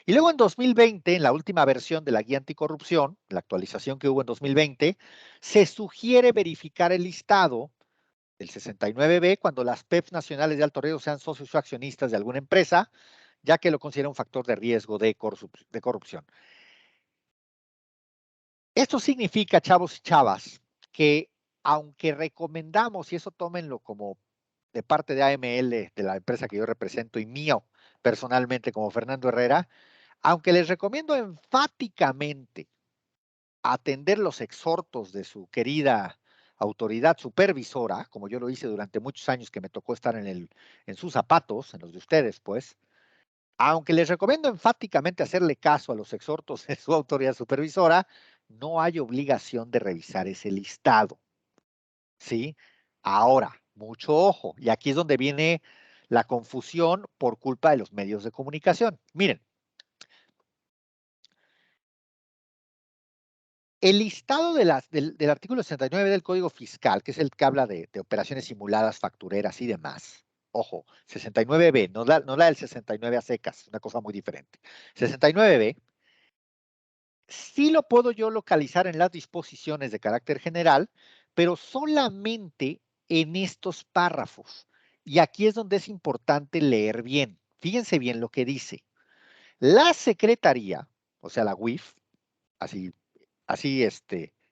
Y luego en 2020, en la última versión de la guía anticorrupción, la actualización que hubo en 2020, se sugiere verificar el listado el 69B, cuando las PEPs nacionales de alto riesgo sean socios o accionistas de alguna empresa ya que lo considera un factor de riesgo de corrupción. Esto significa, chavos y chavas, que aunque recomendamos, y eso tómenlo como de parte de AML, de la empresa que yo represento, y mío personalmente como Fernando Herrera, aunque les recomiendo enfáticamente atender los exhortos de su querida autoridad supervisora, como yo lo hice durante muchos años que me tocó estar en sus zapatos, en los de ustedes, pues, aunque les recomiendo enfáticamente hacerle caso a los exhortos de su autoridad supervisora, no hay obligación de revisar ese listado, ¿sí? Ahora, mucho ojo, y aquí es donde viene la confusión por culpa de los medios de comunicación. Miren, el listado del artículo 69 del Código Fiscal, que es el que habla de operaciones simuladas, factureras y demás. Ojo, 69B, no la del 69 a secas, una cosa muy diferente. 69B, sí lo puedo yo localizar en las disposiciones de carácter general, pero solamente en estos párrafos. Y aquí es donde es importante leer bien. Fíjense bien lo que dice. La Secretaría, o sea, la UIF, así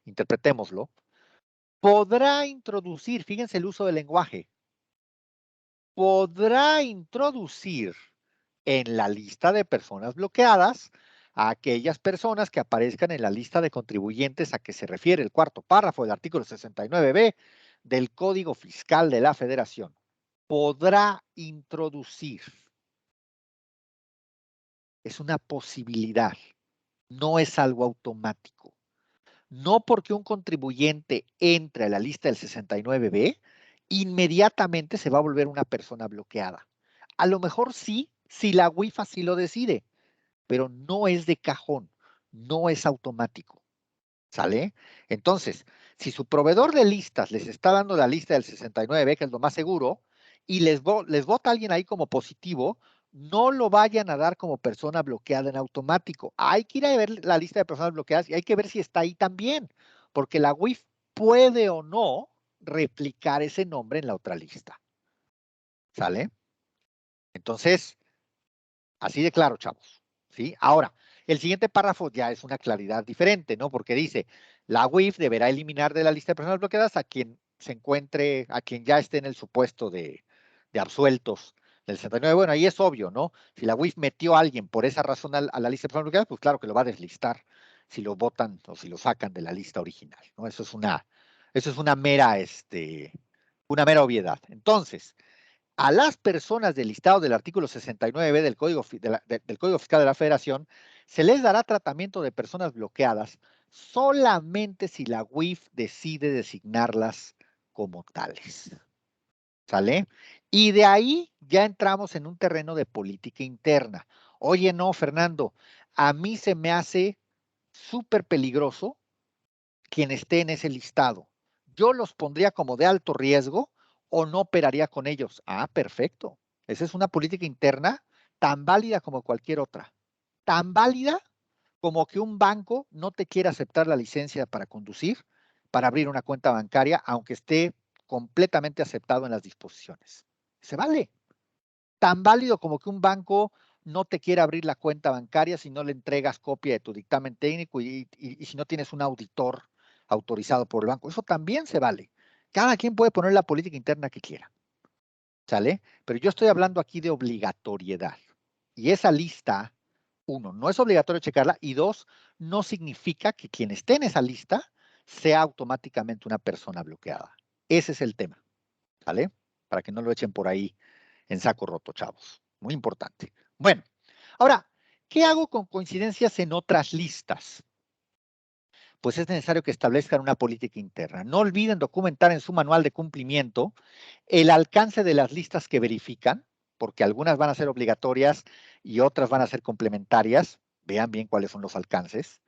interpretémoslo, podrá introducir, fíjense el uso del lenguaje, podrá introducir en la lista de personas bloqueadas a aquellas personas que aparezcan en la lista de contribuyentes a que se refiere el cuarto párrafo del artículo 69B del Código Fiscal de la Federación. Podrá introducir. Es una posibilidad, no es algo automático. No porque un contribuyente entre a la lista del 69B, inmediatamente se va a volver una persona bloqueada. A lo mejor sí, si la UIF así lo decide, pero no es de cajón, no es automático. ¿Sale? Entonces, si su proveedor de listas les está dando la lista del 69B, que es lo más seguro, y les vota alguien ahí como positivo, no lo vayan a dar como persona bloqueada en automático. Hay que ir a ver la lista de personas bloqueadas y hay que ver si está ahí también, porque la UIF puede o no replicar ese nombre en la otra lista. ¿Sale? Entonces, así de claro, chavos. ¿Sí? Ahora, el siguiente párrafo ya es una claridad diferente, ¿no? Porque dice, la UIF deberá eliminar de la lista de personas bloqueadas a quien se encuentre, a quien ya esté en el supuesto de absueltos del 69. Bueno, ahí es obvio, ¿no? Si la UIF metió a alguien por esa razón a la lista de personas bloqueadas, pues claro que lo va a deslistar si lo votan o si lo sacan de la lista original, ¿no? Eso es una mera obviedad. Entonces, a las personas del listado del artículo 69 del Código Fiscal de la Federación, se les dará tratamiento de personas bloqueadas solamente si la UIF decide designarlas como tales. ¿Sale? Y de ahí ya entramos en un terreno de política interna. Oye, no, Fernando, a mí se me hace súper peligroso quien esté en ese listado. Yo los pondría como de alto riesgo o no operaría con ellos. Ah, perfecto. Esa es una política interna tan válida como cualquier otra. Tan válida como que un banco no te quiera aceptar la licencia para conducir, para abrir una cuenta bancaria, aunque esté completamente aceptado en las disposiciones. Se vale. Tan válido como que un banco no te quiera abrir la cuenta bancaria si no le entregas copia de tu dictamen técnico y si no tienes un auditor autorizado por el banco. Eso también se vale. Cada quien puede poner la política interna que quiera. ¿Sale? Pero yo estoy hablando aquí de obligatoriedad. Y esa lista, uno, no es obligatorio checarla y dos, no significa que quien esté en esa lista sea automáticamente una persona bloqueada. Ese es el tema. ¿Sale? Para que no lo echen por ahí en saco roto, chavos. Muy importante. Bueno, ahora, ¿qué hago con coincidencias en otras listas? Pues es necesario que establezcan una política interna. No olviden documentar en su manual de cumplimiento el alcance de las listas que verifican, porque algunas van a ser obligatorias y otras van a ser complementarias. Vean bien cuáles son los alcances.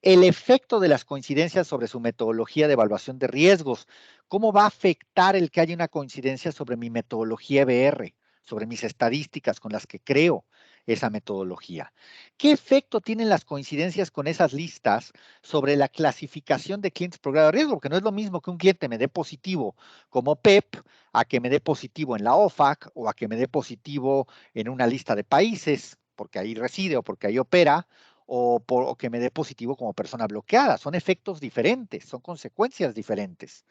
El efecto de las coincidencias sobre su metodología de evaluación de riesgos. ¿Cómo va a afectar el que haya una coincidencia sobre mi metodología EBR, sobre mis estadísticas con las que creo? esa metodología. ¿Qué efecto tienen las coincidencias con esas listas sobre la clasificación de clientes por grado de riesgo? Porque no es lo mismo que un cliente me dé positivo como PEP a que me dé positivo en la OFAC o a que me dé positivo en una lista de países, porque ahí reside o porque ahí opera, o que me dé positivo como persona bloqueada. Son efectos diferentes, son consecuencias diferentes,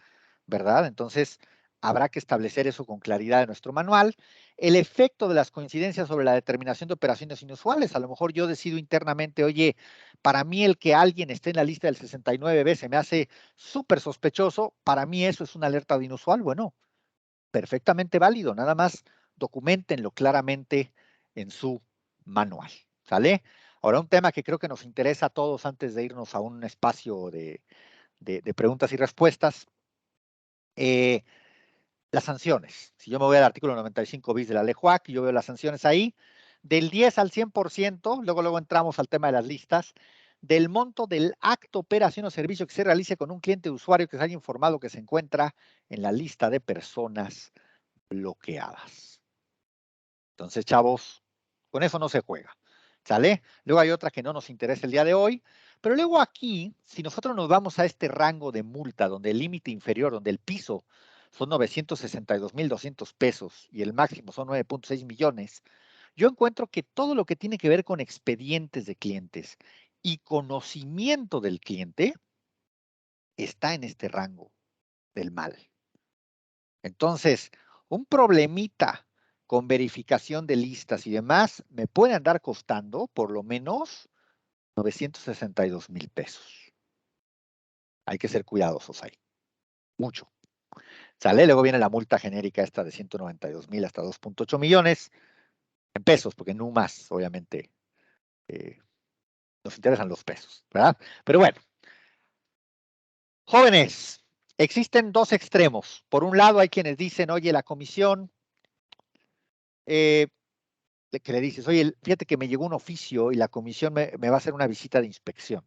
¿verdad? Entonces, habrá que establecer eso con claridad en nuestro manual. El efecto de las coincidencias sobre la determinación de operaciones inusuales. A lo mejor yo decido internamente, oye, para mí el que alguien esté en la lista del 69B se me hace súper sospechoso. Para mí eso es una alerta de inusual. Bueno, perfectamente válido. Nada más documentenlo claramente en su manual. ¿Sale? Ahora, un tema que creo que nos interesa a todos antes de irnos a un espacio de preguntas y respuestas. Las sanciones. Si yo me voy al artículo 95 bis de la ley JUAC, yo veo las sanciones ahí, del 10 al 100%, luego entramos al tema de las listas, del monto del acto, operación o servicio que se realice con un cliente usuario que se haya informado que se encuentra en la lista de personas bloqueadas. Entonces, chavos, con eso no se juega. ¿Sale? Luego hay otra que no nos interesa el día de hoy, pero luego aquí, si nosotros nos vamos a este rango de multa, donde el límite inferior, donde el piso son 962,200 pesos y el máximo son 9.6 millones, yo encuentro que todo lo que tiene que ver con expedientes de clientes y conocimiento del cliente está en este rango del mal. Entonces, un problemita con verificación de listas y demás me puede andar costando por lo menos 962,000 pesos. Hay que ser cuidadosos ahí. Mucho. ¿Sale? Luego viene la multa genérica esta de 192,000 hasta 2.8 millones en pesos, porque no más, obviamente, nos interesan los pesos, ¿verdad? Pero bueno, jóvenes, existen dos extremos. Por un lado hay quienes dicen, oye, la comisión, eh, que le dices, oye, fíjate que me llegó un oficio y la comisión me va a hacer una visita de inspección.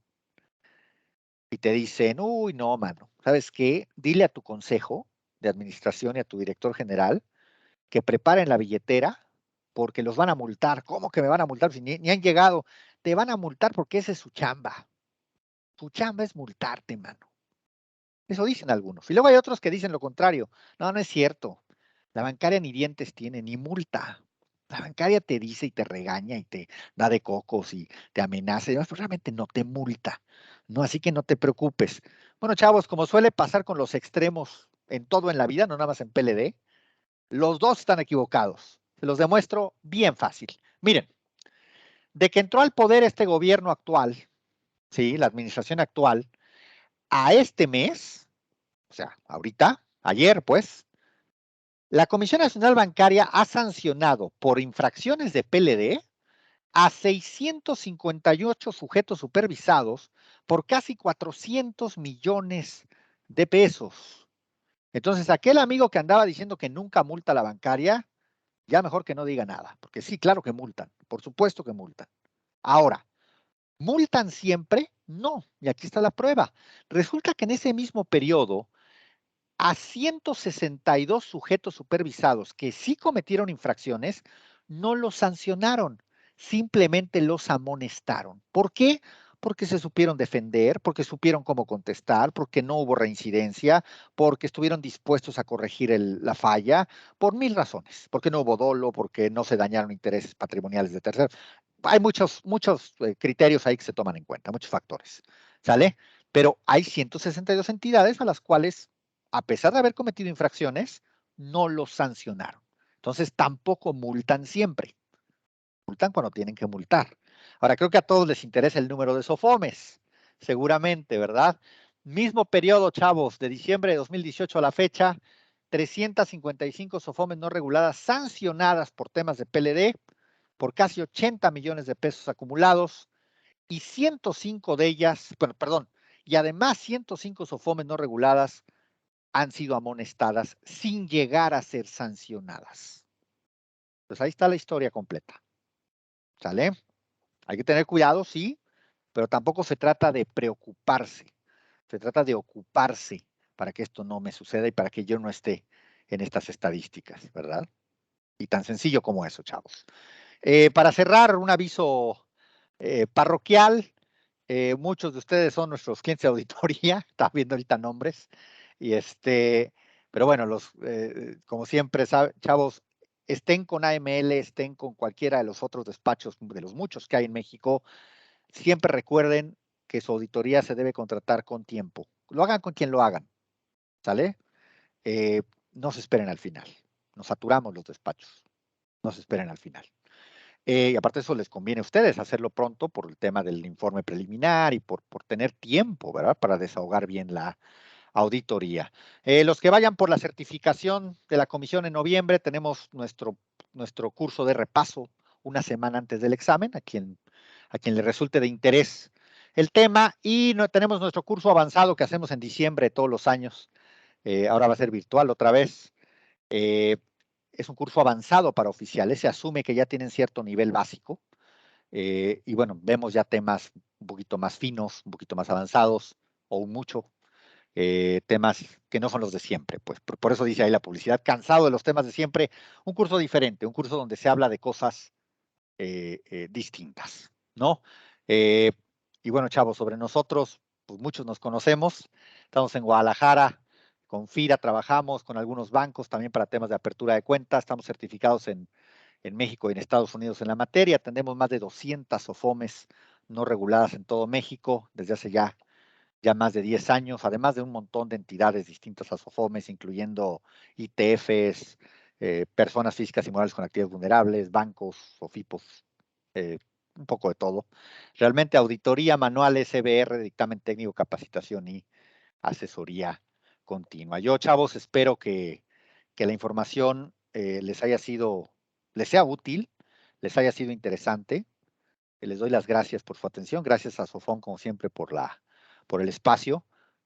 Y te dicen, uy, no, mano, ¿sabes qué? Dile a tu consejo de administración y a tu director general que preparen la billetera porque los van a multar. ¿Cómo que me van a multar si ni han llegado? Te van a multar porque esa es su chamba. Su chamba es multarte, mano. Eso dicen algunos. Y luego hay otros que dicen lo contrario. No, no es cierto. La bancaria ni dientes tiene, ni multa. La bancaria te dice y te regaña y te da de cocos y te amenaza y demás, pero realmente no te multa. No, así que no te preocupes. Bueno, chavos, como suele pasar con los extremos en todo en la vida, no nada más en PLD, los dos están equivocados. Se los demuestro bien fácil. Miren, de que entró al poder este gobierno actual, sí, la administración actual, a este mes, o sea, ahorita, ayer, pues, la Comisión Nacional Bancaria ha sancionado por infracciones de PLD a 658 sujetos supervisados por casi 400 millones de pesos. Entonces, aquel amigo que andaba diciendo que nunca multa a la bancaria, ya mejor que no diga nada, porque sí, claro que multan, por supuesto que multan. Ahora, ¿multan siempre? No, y aquí está la prueba. Resulta que en ese mismo periodo, a 162 sujetos supervisados que sí cometieron infracciones, no los sancionaron, simplemente los amonestaron. ¿Por qué? Porque se supieron defender, porque supieron cómo contestar, porque no hubo reincidencia, porque estuvieron dispuestos a corregir la falla, por mil razones, porque no hubo dolo, porque no se dañaron intereses patrimoniales de terceros. Hay muchos criterios ahí que se toman en cuenta, muchos factores, ¿sale? Pero hay 162 entidades a las cuales, a pesar de haber cometido infracciones, no los sancionaron. Entonces tampoco multan siempre. Multan cuando tienen que multar. Ahora, creo que a todos les interesa el número de SOFOMES, seguramente, ¿verdad? Mismo periodo, chavos, de diciembre de 2018 a la fecha, 355 SOFOMES no reguladas sancionadas por temas de PLD, por casi 80 millones de pesos acumulados, y 105 de ellas, bueno, perdón, y además 105 SOFOMES no reguladas han sido amonestadas sin llegar a ser sancionadas. Pues ahí está la historia completa. ¿Sale? Hay que tener cuidado, sí, pero tampoco se trata de preocuparse. Se trata de ocuparse para que esto no me suceda y para que yo no esté en estas estadísticas, ¿verdad? Y tan sencillo como eso, chavos. Para cerrar, un aviso parroquial. Muchos de ustedes son nuestros clientes de auditoría, estaba viendo ahorita nombres, y pero bueno, como siempre, chavos, estén con AML, estén con cualquiera de los otros despachos, de los muchos que hay en México, siempre recuerden que su auditoría se debe contratar con tiempo. Lo hagan con quien lo hagan, ¿sale? No se esperen al final. Nos saturamos los despachos. No se esperen al final. Y aparte de eso, les conviene a ustedes hacerlo pronto por el tema del informe preliminar y por tener tiempo, ¿verdad? Para desahogar bien la auditoría. Los que vayan por la certificación de la comisión en noviembre, tenemos nuestro curso de repaso una semana antes del examen, a quien le resulte de interés el tema, y tenemos nuestro curso avanzado que hacemos en diciembre de todos los años. Ahora va a ser virtual otra vez. Eh, es un curso avanzado para oficiales, se asume que ya tienen cierto nivel básico, y bueno, vemos ya temas un poquito más finos, un poquito más avanzados, o mucho, temas que no son los de siempre, pues por eso dice ahí la publicidad, cansado de los temas de siempre, un curso diferente, un curso donde se habla de cosas distintas, ¿no? Eh, y bueno, chavos, sobre nosotros, pues muchos nos conocemos, estamos en Guadalajara, con FIRA trabajamos, con algunos bancos también para temas de apertura de cuentas, estamos certificados en México y en Estados Unidos en la materia, atendemos más de 200 SOFOMES no reguladas en todo México desde hace ya más de 10 años, además de un montón de entidades distintas a SOFOMES, incluyendo ITFs, personas físicas y morales con actividades vulnerables, bancos, SOFIPOS, un poco de todo. Realmente auditoría, manuales, CBR, dictamen técnico, capacitación y asesoría continua. Yo, chavos, espero que la información les sea útil, les haya sido interesante. Les doy las gracias por su atención. Gracias a Sofón, como siempre, por el espacio.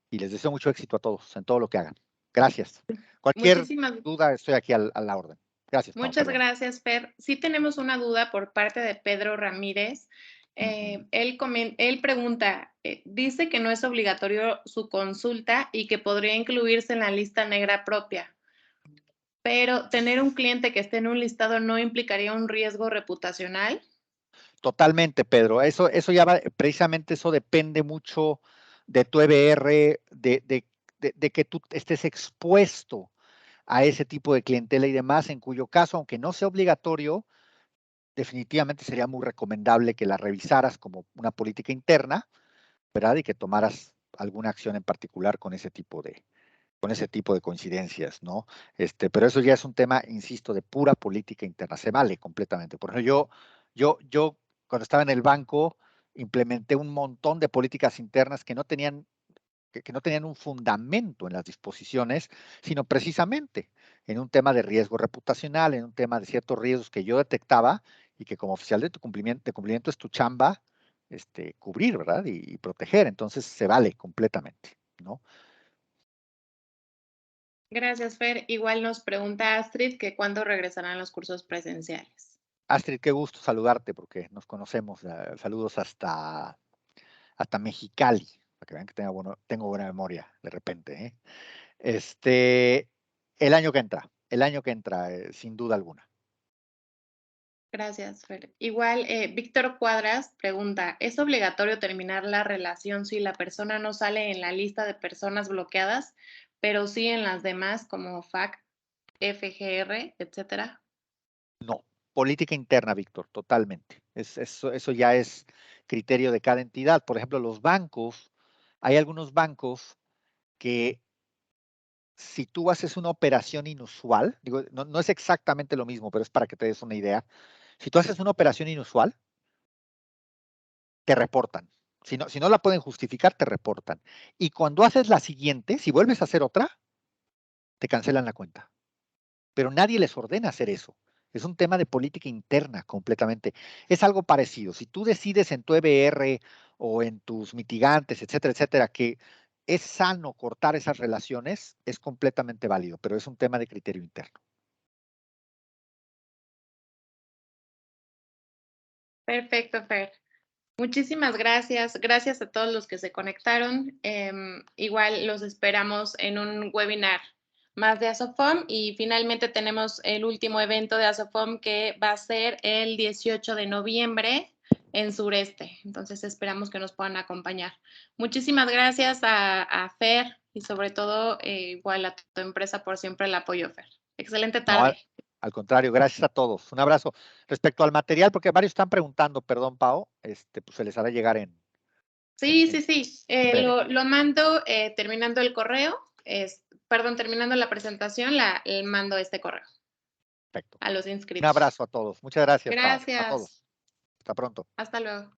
Y les deseo mucho éxito a todos en todo lo que hagan. Gracias. Cualquier Muchísimas, duda, estoy aquí a la orden. Gracias, Pau, muchas perdón. gracias, Fer. Sí tenemos una duda por parte de Pedro Ramírez. Él pregunta, dice que no es obligatorio su consulta y que podría incluirse en la lista negra propia, pero tener un cliente que esté en un listado no implicaría un riesgo reputacional. Totalmente, Pedro. Eso ya va, precisamente eso depende mucho de tu EBR, de que tú estés expuesto a ese tipo de clientela y demás, en cuyo caso, aunque no sea obligatorio, definitivamente sería muy recomendable que la revisaras como una política interna, ¿verdad? Y que tomaras alguna acción en particular con ese tipo de coincidencias, ¿no? Pero eso ya es un tema, insisto, de pura política interna. Se vale completamente. Por ejemplo, yo cuando estaba en el banco, implementé un montón de políticas internas que no tenían un fundamento en las disposiciones, sino precisamente en un tema de riesgo reputacional, en un tema de ciertos riesgos que yo detectaba y que como oficial de cumplimiento es tu chamba, cubrir, ¿verdad? Y proteger. Entonces se vale completamente, ¿no? Gracias, Fer. Igual nos pregunta Astrid que cuándo regresarán los cursos presenciales. Astrid, qué gusto saludarte porque nos conocemos. Saludos hasta Mexicali, para que vean que tengo buena memoria de repente, ¿eh? El año que entra, sin duda alguna. Gracias, Fer. Igual, Víctor Cuadras pregunta, ¿es obligatorio terminar la relación si la persona no sale en la lista de personas bloqueadas, pero sí en las demás como FAC, FGR, etcétera? No, política interna, Víctor, totalmente. Eso ya es criterio de cada entidad. Por ejemplo, los bancos, hay algunos bancos que si tú haces una operación inusual, digo, no es exactamente lo mismo, pero es para que te des una idea. Si tú haces una operación inusual, te reportan. Si no la pueden justificar, te reportan. Y cuando haces la siguiente, si vuelves a hacer otra, te cancelan la cuenta. Pero nadie les ordena hacer eso. Es un tema de política interna completamente. Es algo parecido. Si tú decides en tu EBR o en tus mitigantes, etcétera, etcétera, que es sano cortar esas relaciones, es completamente válido, pero es un tema de criterio interno. Perfecto, Fer. Muchísimas gracias. Gracias a todos los que se conectaron. Igual los esperamos en un webinar más de Asofom y finalmente tenemos el último evento de Asofom que va a ser el 18 de noviembre en Sureste. Entonces esperamos que nos puedan acompañar. Muchísimas gracias a Fer y sobre todo igual a tu empresa por siempre el apoyo, Fer. Excelente No, tarde. al contrario, gracias a todos. Un abrazo. Respecto al material, porque varios están preguntando, perdón, Pao, pues se les hará llegar en, Sí, sí, en, sí. en breve. Lo mando terminando el correo, perdón, terminando la presentación, mando este correo Perfecto. a los Un inscritos. abrazo a todos. Muchas gracias, Pao. A todos. Gracias. Hasta pronto. Hasta luego.